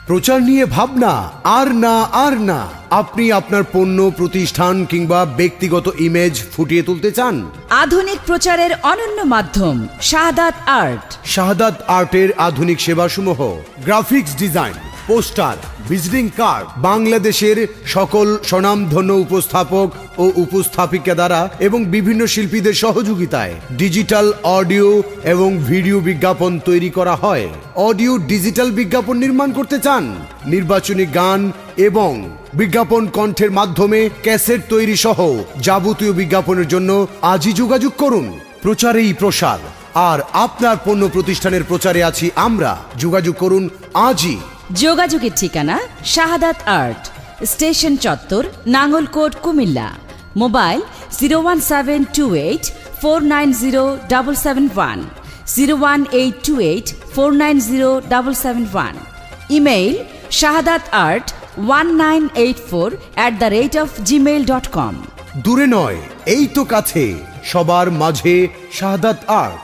প্রচার নিয়ে ভাবনা আর না আপনি আপনার পণ্য, প্রতিষ্ঠান কিংবা ব্যক্তিগত ইমেজ ফুটিয়ে তুলতে চান? আধুনিক প্রচারের অনন্য মাধ্যম শাহাদাত আর্ট। শাহাদাত আর্টের আধুনিক সেবাসমূহ: graphics design, poster, visiting card, বাংলাদেশের সকল স্বনামধন্য উপস্থাপক ও উপস্থাপিকা দ্বারা এবং বিভিন্ন শিল্পীদের সহযোগিতায় ডিজিটাল অডিও এবং ভিডিও বিজ্ঞাপন তৈরি করা হয়। অডিও ডিজিটাল বিজ্ঞাপন নির্মাণ করতে চান? নির্বাচনী গান এবং বিজ্ঞাপন কণ্ঠের মাধ্যমে ক্যাসেট তৈরি সহ যাবতীয় বিজ্ঞাপনের জন্য আজই যোগাযোগ করুন। প্রচারেই প্রসার, আর আপনার পণ্য প্রতিষ্ঠানের প্রচারে আছি আমরা। যোগাযোগ করুন আজই। যোগাযোগের ঠিকানা শাহাদাত আর্ট, স্টেশন চত্বর, Nangalkot, Comilla. Mobile 01728490771, 01828490771। Email shahadatart1984@gmail.com। দূরে নয়, এই তো কাছে, সবার মাঝে শাহাদাত আর্ট।